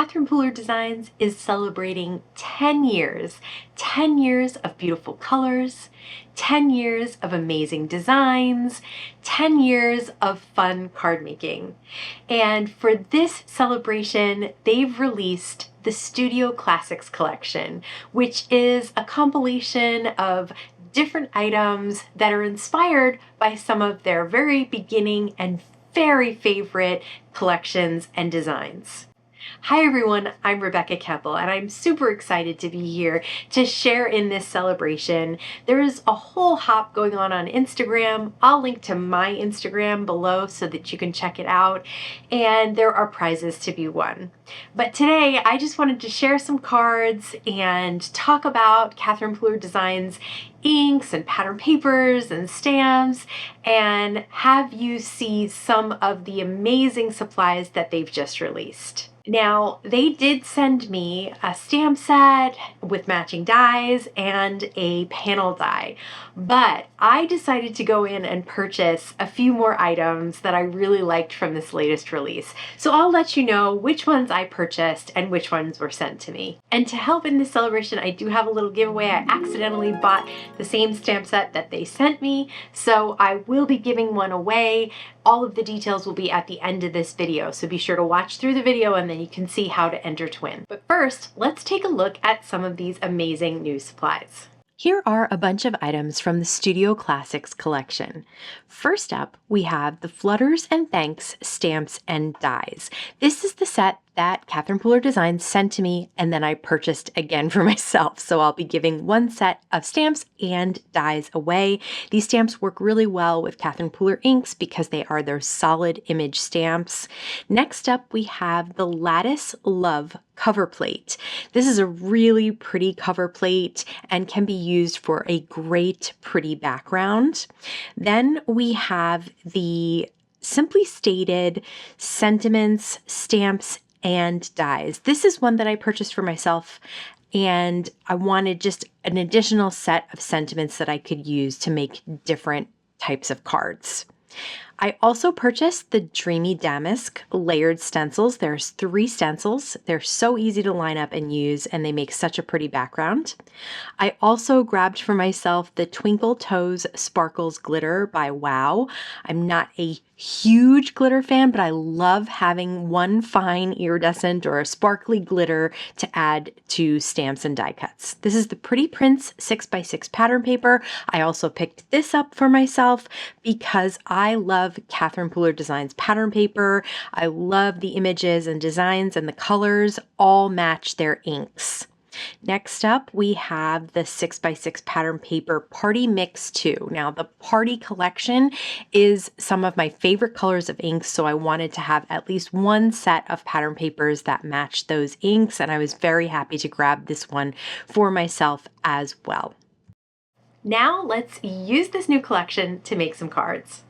Pooler Deisgns is celebrating 10 years. 10 years of beautiful colors, 10 years of amazing designs, 10 years of fun card making. And for this celebration, they've released the Studio Classics collection, which is a compilation of different items that are inspired by some of their very beginning and very favorite collections and designs. Hi everyone, I'm Rebecca Keppel and I'm super excited to be here to share in this celebration. There's a whole hop going on Instagram. I'll link to my Instagram below so that you can check it out, and there are prizes to be won. But today I just wanted to share some cards and talk about Pooler Deisgns inks and pattern papers and stamps, and have you see some of the amazing supplies that they've just released. Now, they did send me a stamp set with matching dies and a panel die, but I decided to go in and purchase a few more items that I really liked from this latest release. So I'll let you know which ones I purchased and which ones were sent to me. And to help in this celebration, I do have a little giveaway. I accidentally bought the same stamp set that they sent me, so I will be giving one away. All of the details will be at the end of this video, so be sure to watch through the video and then you can see how to enter to win. But first, let's take a look at some of these amazing new supplies. Here are a bunch of items from the Studio Classics collection. First up, we have the Flutters and Thanks stamps and dies. This is the set that Pooler Deisgns sent to me and then I purchased again for myself. So I'll be giving one set of stamps and dies away. These stamps work really well with Pooler inks because they are their solid image stamps. Next up, we have the Lattice Love cover plate. This is a really pretty cover plate and can be used for a great pretty background. Then we have the Simply Stated sentiments, stamps, and dies. This is one that I purchased for myself, and I wanted just an additional set of sentiments that I could use to make different types of cards. I also purchased the Dreamy Damask layered stencils. There's 3 stencils. They're so easy to line up and use, and they make such a pretty background. I also grabbed for myself the Twinkle Toes Sparkles Glitter by Wow. I'm not a huge glitter fan, but I love having one fine iridescent or a sparkly glitter to add to stamps and die cuts. This is the Pretty Prince 6x6 pattern paper. I also picked this up for myself because I love Pooler Deisgns pattern paper. I love the images and designs, and the colors all match their inks. Next up, we have the 6x6 pattern paper Party Mix 2. Now, the Party collection is some of my favorite colors of inks, so I wanted to have at least one set of pattern papers that match those inks, and I was very happy to grab this one for myself as well. Now, let's use this new collection to make some cards.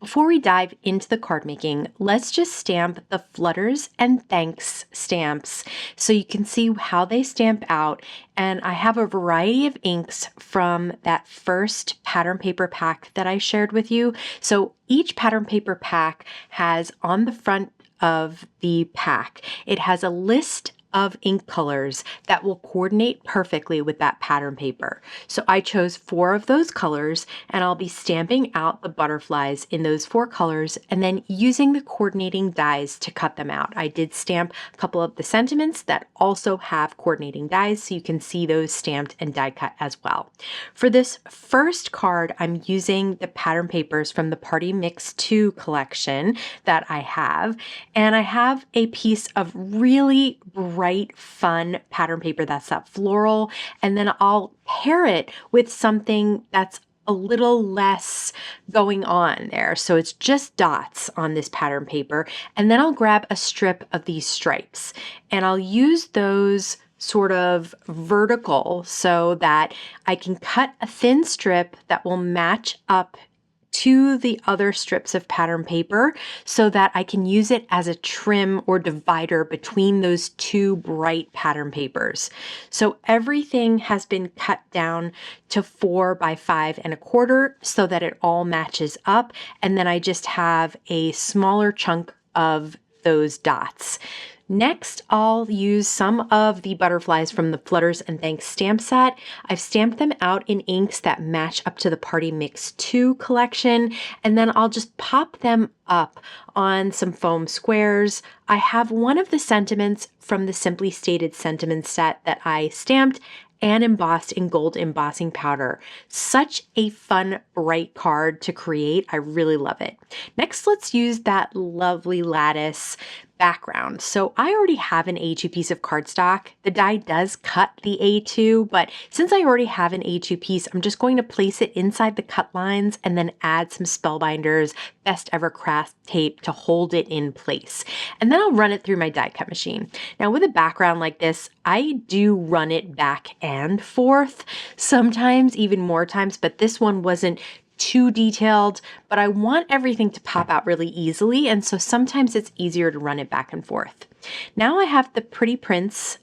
Before we dive into the card making, let's just stamp the Flutters and Thanks stamps so you can see how they stamp out. And I have a variety of inks from that first pattern paper pack that I shared with you. So each pattern paper pack has on the front of the pack, it has a list of ink colors that will coordinate perfectly with that pattern paper. So I chose 4 of those colors, and I'll be stamping out the butterflies in those 4 colors and then using the coordinating dies to cut them out. I did stamp a couple of the sentiments that also have coordinating dies, so you can see those stamped and die cut as well. For this first card, I'm using the pattern papers from the Party Mix 2 collection that I have, and I have a piece of really bright, fun pattern paper that's that floral, and then I'll pair it with something that's a little less going on there. So it's just dots on this pattern paper, and then I'll grab a strip of these stripes, and I'll use those sort of vertical so that I can cut a thin strip that will match up to the other strips of pattern paper so that I can use it as a trim or divider between those 2 bright pattern papers. So everything has been cut down to 4 by 5 1/4 so that it all matches up, and then I just have a smaller chunk of those dots. Next, I'll use some of the butterflies from the Flutters and Thanks stamp set. I've stamped them out in inks that match up to the Party Mix 2 collection, and then I'll just pop them up on some foam squares. I have one of the sentiments from the Simply Stated Sentiments set that I stamped and embossed in gold embossing powder. Such a fun, bright card to create. I really love it. Next, let's use that lovely Lattice background. So I already have an A2 piece of cardstock. The die does cut the A2, but since I already have an A2 piece, I'm just going to place it inside the cut lines and then add some Spellbinders Best Ever Craft tape to hold it in place. And then I'll run it through my die cut machine. Now with a background like this, I do run it back and forth, sometimes even more times, but this one wasn't too detailed, but I want everything to pop out really easily, and so sometimes it's easier to run it back and forth. Now I have the Pretty Prints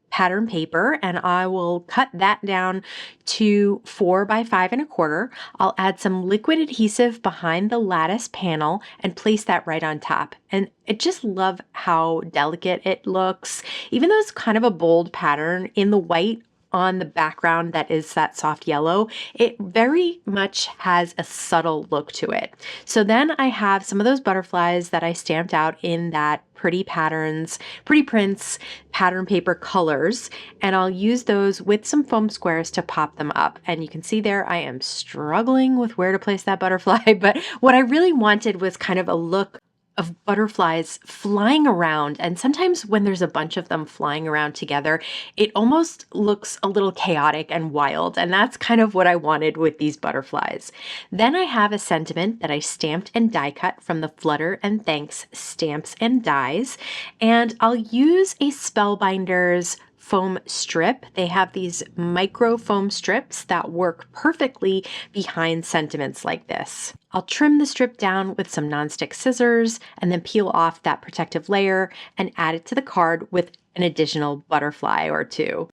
pattern paper, and I will cut that down to 4 by 5 1/4. I'll add some liquid adhesive behind the lattice panel and place that right on top. And I just love how delicate it looks. Even though it's kind of a bold pattern, in the white on the background that is that soft yellow, it very much has a subtle look to it. So then I have some of those butterflies that I stamped out in that Pretty Prints pattern paper colors, and I'll use those with some foam squares to pop them up. And you can see there I am struggling with where to place that butterfly, but what I really wanted was kind of a look of butterflies flying around, and sometimes when there's a bunch of them flying around together, it almost looks a little chaotic and wild, and that's kind of what I wanted with these butterflies. Then I have a sentiment that I stamped and die cut from the Flutter and Thanks stamps and dies, and I'll use a Spellbinders foam strip. They have these micro foam strips that work perfectly behind sentiments like this. I'll trim the strip down with some nonstick scissors and then peel off that protective layer and add it to the card with an additional butterfly or two.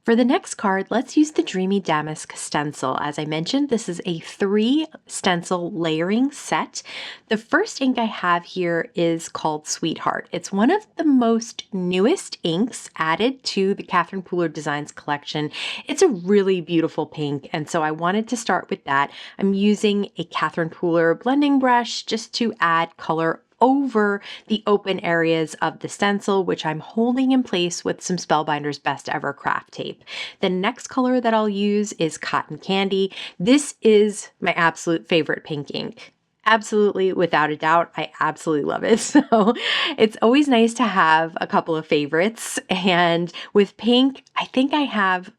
For the next card, let's use the Dreamy Damask stencil. As I mentioned, this is a 3 stencil layering set. The first ink I have here is called Sweetheart. It's one of the most newest inks added to the Pooler Deisgns collection. It's a really beautiful pink, and so I wanted to start with that. I'm using a Pooler blending brush just to add color over the open areas of the stencil, which I'm holding in place with some Spellbinders Best Ever Craft tape. The next color that I'll use is Cotton Candy. This is my absolute favorite pink ink. Absolutely, without a doubt, I absolutely love it. So it's always nice to have a couple of favorites. And with pink, I think I have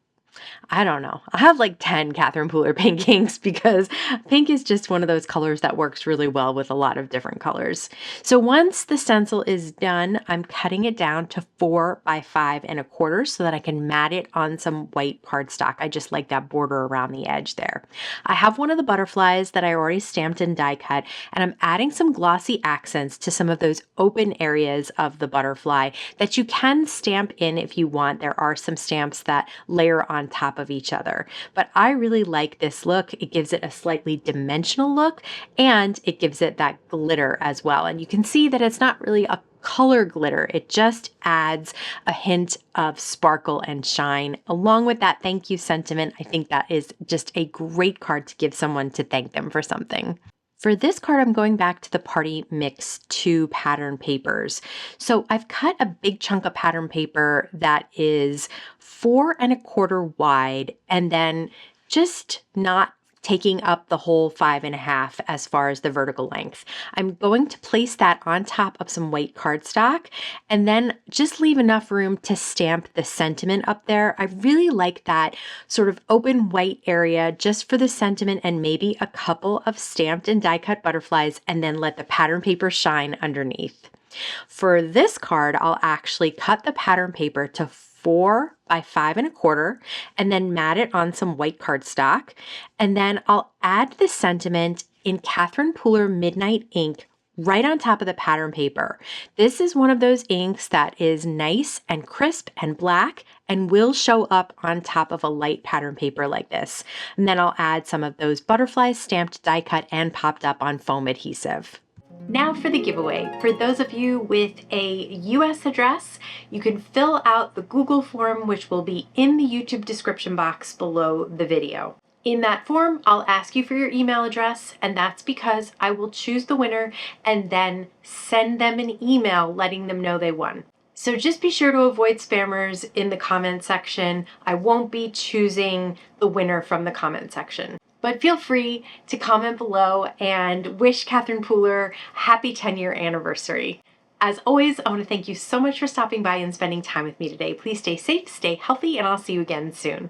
I have like 10 Pooler pink inks because pink is just one of those colors that works really well with a lot of different colors. So once the stencil is done, I'm cutting it down to 4 by 5 1/4 so that I can mat it on some white cardstock. I just like that border around the edge there. I have one of the butterflies that I already stamped and die cut, and I'm adding some glossy accents to some of those open areas of the butterfly that you can stamp in if you want. There are some stamps that layer on top of each other, but I really like this look. It gives it a slightly dimensional look, and it gives it that glitter as well. And you can see that it's not really a color glitter. It just adds a hint of sparkle and shine. Along with that thank you sentiment, I think that is just a great card to give someone to thank them for something. For this card, I'm going back to the Party Mix 2 pattern papers. So I've cut a big chunk of pattern paper that is 4 1/4 wide, and then just not taking up the whole 5 1/2 as far as the vertical length. I'm going to place that on top of some white cardstock and then just leave enough room to stamp the sentiment up there. I really like that sort of open white area just for the sentiment and maybe a couple of stamped and die cut butterflies, and then let the pattern paper shine underneath. For this card, I'll actually cut the pattern paper to 4 by 5 1/4 and then mat it on some white cardstock. And then I'll add the sentiment in Pooler Midnight ink right on top of the pattern paper. This is one of those inks that is nice and crisp and black and will show up on top of a light pattern paper like this. And then I'll add some of those butterflies stamped, die cut, and popped up on foam adhesive. Now for the giveaway. For those of you with a US address, you can fill out the Google form, which will be in the YouTube description box below the video. In that form, I'll ask you for your email address, and that's because I will choose the winner and then send them an email letting them know they won. So just be sure to avoid spammers in the comment section. I won't be choosing the winner from the comment section. But feel free to comment below and wish Catherine Pooler a happy 10-year anniversary. As always, I want to thank you so much for stopping by and spending time with me today. Please stay safe, stay healthy, and I'll see you again soon.